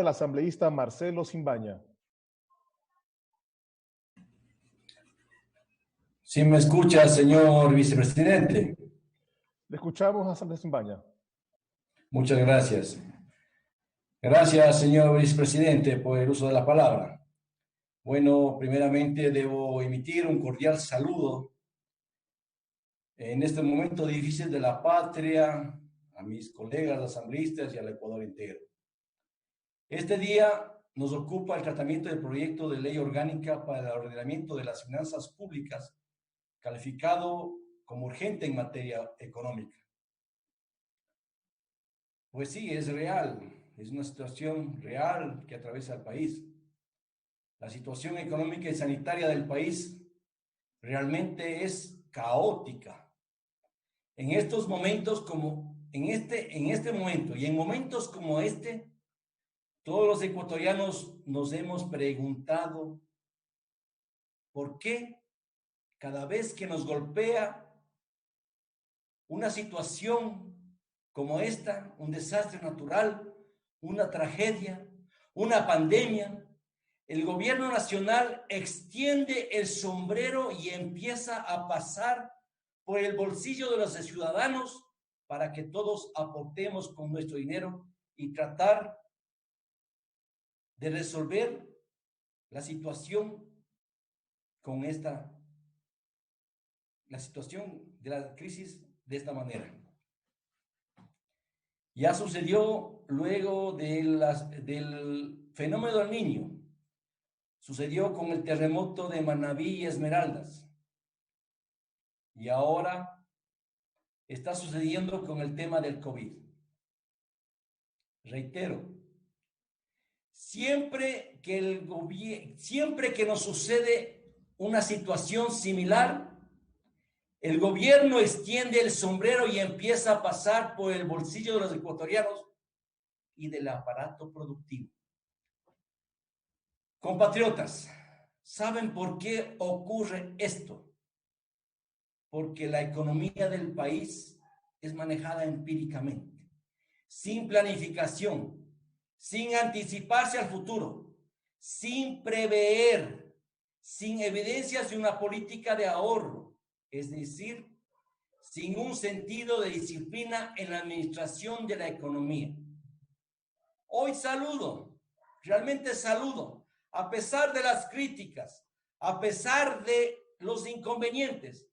El asambleísta Marcelo Simbaña. ¿Sí me escucha, señor vicepresidente? Le escuchamos, asambleísta Simbaña. Muchas gracias. Gracias, señor vicepresidente, por el uso de la palabra. Bueno, primeramente debo emitir un cordial saludo en este momento difícil de la patria a mis colegas asambleístas y al Ecuador entero. Este día nos ocupa el tratamiento del proyecto de ley orgánica para el ordenamiento de las finanzas públicas, calificado como urgente en materia económica. Pues sí, es real, es una situación real que atraviesa el país. La situación económica y sanitaria del país realmente es caótica. En estos momentos en este momento y en momentos como este, todos los ecuatorianos nos hemos preguntado por qué cada vez que nos golpea una situación como esta, un desastre natural, una tragedia, una pandemia, el gobierno nacional extiende el sombrero y empieza a pasar por el bolsillo de los ciudadanos para que todos aportemos con nuestro dinero y tratar de resolver la situación la situación de la crisis de esta manera. Ya sucedió luego del fenómeno del Niño. Sucedió con el terremoto de Manabí y Esmeraldas. Y ahora está sucediendo con el tema del COVID. Reitero, siempre que nos sucede una situación similar, el gobierno extiende el sombrero y empieza a pasar por el bolsillo de los ecuatorianos y del aparato productivo. Compatriotas, ¿saben por qué ocurre esto? Porque la economía del país es manejada empíricamente, sin planificación, sin anticiparse al futuro, sin prever, sin evidencias de una política de ahorro, es decir, sin un sentido de disciplina en la administración de la economía. Hoy realmente saludo, a pesar de las críticas, a pesar de los inconvenientes,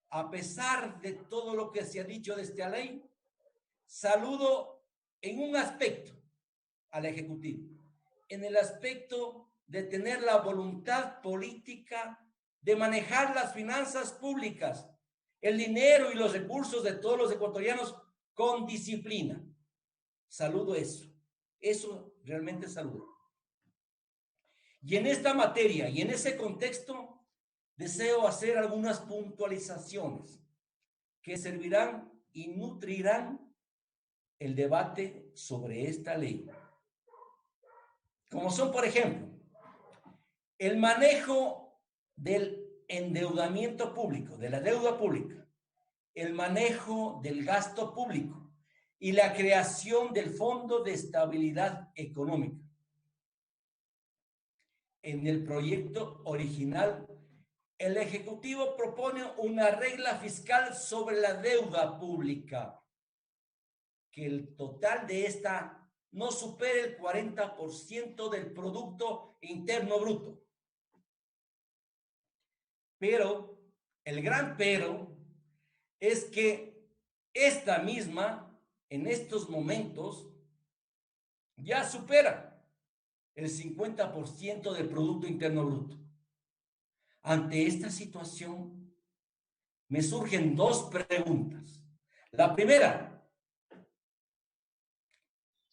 a pesar de todo lo que se ha dicho de esta ley, saludo en un aspecto al Ejecutivo, en el aspecto de tener la voluntad política de manejar las finanzas públicas, el dinero y los recursos de todos los ecuatorianos con disciplina. Saludo eso realmente saludo. Y en esta materia y en ese contexto, deseo hacer algunas puntualizaciones que servirán y nutrirán el debate sobre esta ley. Como son, por ejemplo, el manejo del endeudamiento público, de la deuda pública, el manejo del gasto público y la creación del Fondo de Estabilidad Económica. En el proyecto original, el Ejecutivo propone una regla fiscal sobre la deuda pública, que el total de esta no supere el 40% del Producto Interno Bruto. Pero, el gran pero, es que esta misma, en estos momentos, ya supera el 50% del Producto Interno Bruto. Ante esta situación, me surgen dos preguntas. La primera,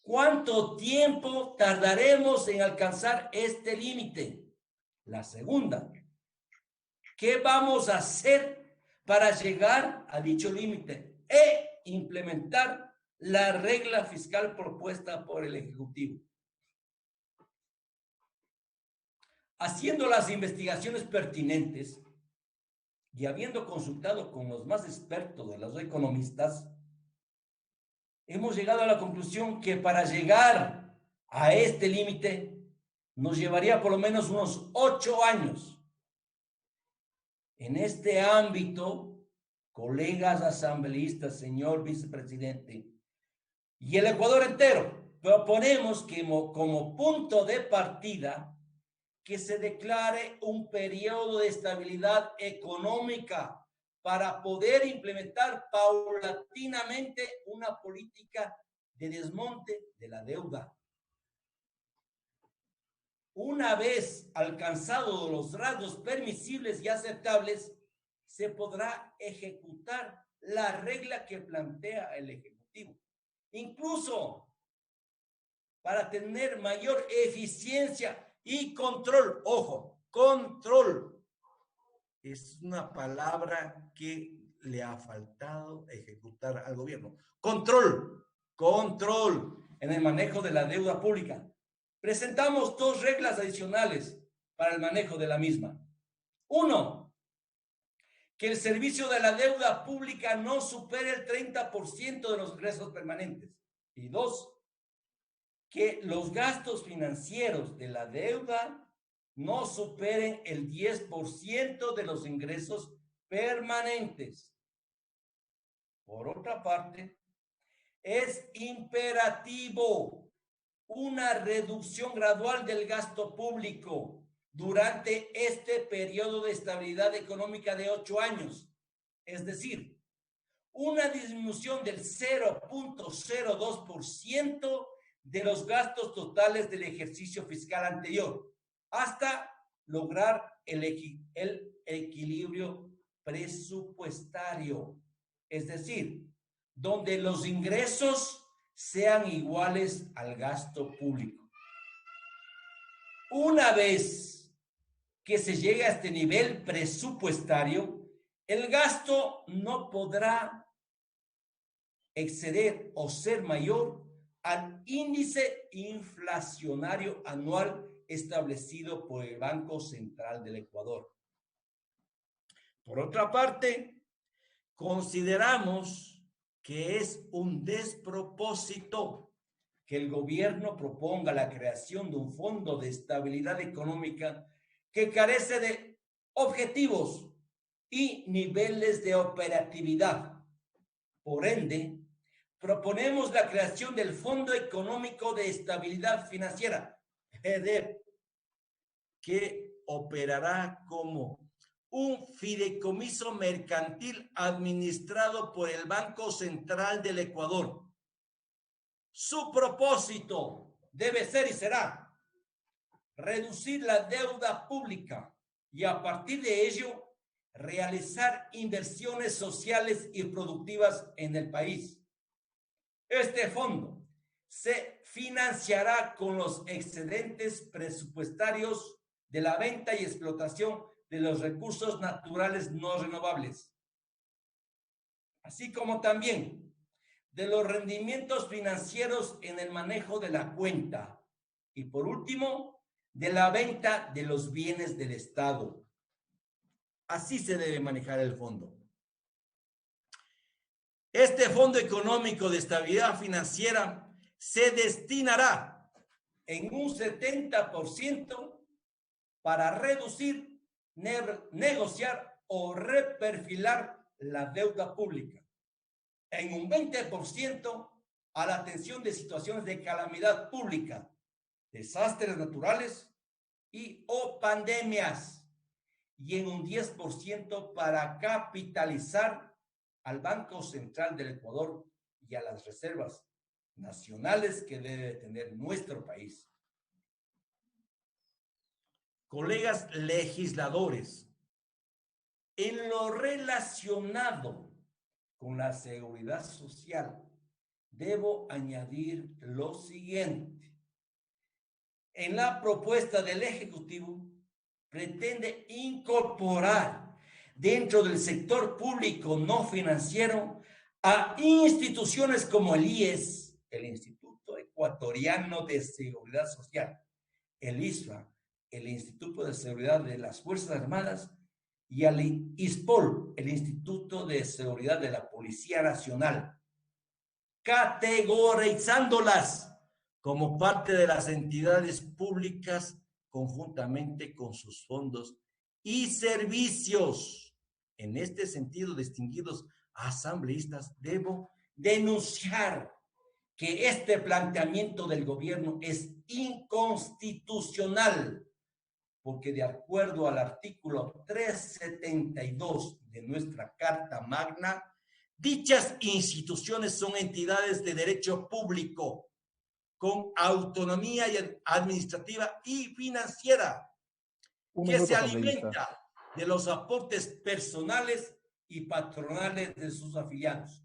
¿cuánto tiempo tardaremos en alcanzar este límite? La segunda, ¿qué vamos a hacer para llegar a dicho límite e implementar la regla fiscal propuesta por el Ejecutivo? Haciendo las investigaciones pertinentes y habiendo consultado con los más expertos de los economistas, hemos llegado a la conclusión que para llegar a este límite nos llevaría por lo menos unos 8 años. En este ámbito, colegas asambleístas, señor vicepresidente, y el Ecuador entero, proponemos que como punto de partida que se declare un periodo de estabilidad económica para poder implementar paulatinamente una política de desmonte de la deuda. Una vez alcanzados los rasgos permisibles y aceptables, se podrá ejecutar la regla que plantea el Ejecutivo. Incluso para tener mayor eficiencia y control. Ojo, control. Es una palabra que le ha faltado ejecutar al gobierno. Control, control en el manejo de la deuda pública. Presentamos 2 reglas adicionales para el manejo de la misma. 1, que el servicio de la deuda pública no supere el 30% de los ingresos permanentes. Y 2, que los gastos financieros de la deuda no superen el 10% de los ingresos permanentes. Por otra parte, es imperativo una reducción gradual del gasto público durante este periodo de estabilidad económica de 8 años. Es decir, una disminución del 0.02% de los gastos totales del ejercicio fiscal anterior, hasta lograr el equilibrio presupuestario, es decir, donde los ingresos sean iguales al gasto público. Una vez que se llegue a este nivel presupuestario, el gasto no podrá exceder o ser mayor al índice inflacionario anual establecido por el Banco Central del Ecuador. Por otra parte, consideramos que es un despropósito que el gobierno proponga la creación de un fondo de estabilidad económica que carece de objetivos y niveles de operatividad. Por ende, proponemos la creación del Fondo Económico de Estabilidad Financiera, FEDEF, que operará como un fideicomiso mercantil administrado por el Banco Central del Ecuador. Su propósito debe ser y será reducir la deuda pública y a partir de ello realizar inversiones sociales y productivas en el país. Este fondo se financiará con los excedentes presupuestarios de la venta y explotación de los recursos naturales no renovables, así como también de los rendimientos financieros en el manejo de la cuenta y, por último, de la venta de los bienes del Estado. Así se debe manejar el fondo. Este Fondo Económico de Estabilidad Financiera se destinará en un 70% para reducir, negociar o reperfilar la deuda pública, en un 20% a la atención de situaciones de calamidad pública, desastres naturales y o pandemias, y en un 10% para capitalizar al Banco Central del Ecuador y a las reservas nacionales que debe tener nuestro país. Colegas legisladores, en lo relacionado con la seguridad social, debo añadir lo siguiente. En la propuesta del Ejecutivo, pretende incorporar dentro del sector público no financiero a instituciones como el IES, el Instituto Ecuatoriano de Seguridad Social, el ISFA, el Instituto de Seguridad de las Fuerzas Armadas, y al ISPOL, el Instituto de Seguridad de la Policía Nacional, categorizándolas como parte de las entidades públicas conjuntamente con sus fondos y servicios. En este sentido, distinguidos asambleístas, debo denunciar que este planteamiento del gobierno es inconstitucional, porque de acuerdo al artículo 372 de nuestra Carta Magna, dichas instituciones son entidades de derecho público con autonomía administrativa y financiera, Un que se minuto, asambleísta. alimenta de los aportes personales y patronales de sus afiliados,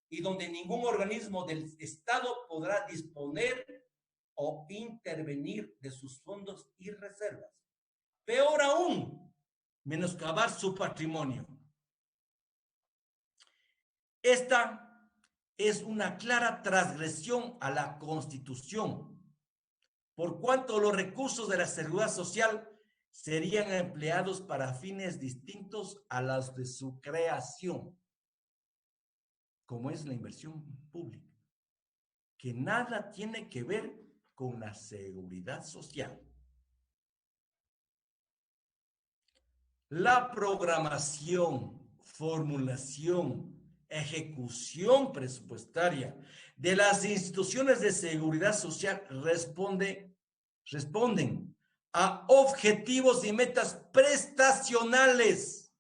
y donde ningún organismo del Estado podrá disponer o intervenir de sus fondos y reservas. Peor aún, menoscabar su patrimonio. Esta es una clara transgresión a la Constitución, por cuanto los recursos de la seguridad social serían empleados para fines distintos a los de su creación, como es la inversión pública, que nada tiene que ver con la seguridad social. La programación, formulación, ejecución presupuestaria de las instituciones de seguridad social responden a objetivos y metas prestacionales,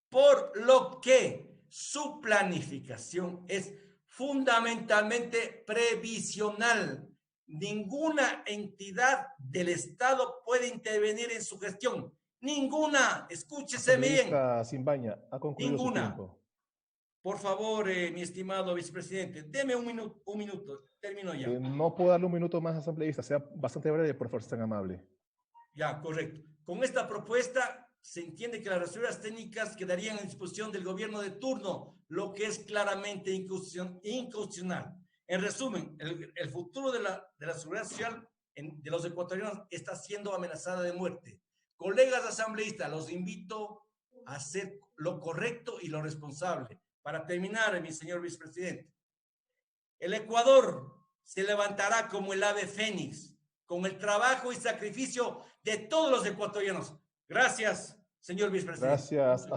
por lo que su planificación es fundamentalmente previsional. Ninguna entidad del Estado puede intervenir en su gestión. Ninguna, escúchese bien, Asambleísta Simbaña, ha concluido su ninguna. tiempo. Por favor, mi estimado vicepresidente, deme un minuto, termino ya. No puedo darle un minuto más, asambleísta. Sea bastante breve, por favor, si es tan amable. Ya, correcto. Con esta propuesta se entiende que las reservas técnicas quedarían a disposición del gobierno de turno, lo que es claramente inconstitucional. En resumen, el futuro de la seguridad social de los ecuatorianos está siendo amenazada de muerte. Colegas asambleístas, los invito a hacer lo correcto y lo responsable. Para terminar, mi señor vicepresidente, el Ecuador se levantará como el ave fénix, con el trabajo y sacrificio de todos los ecuatorianos. Gracias, señor vicepresidente. Gracias.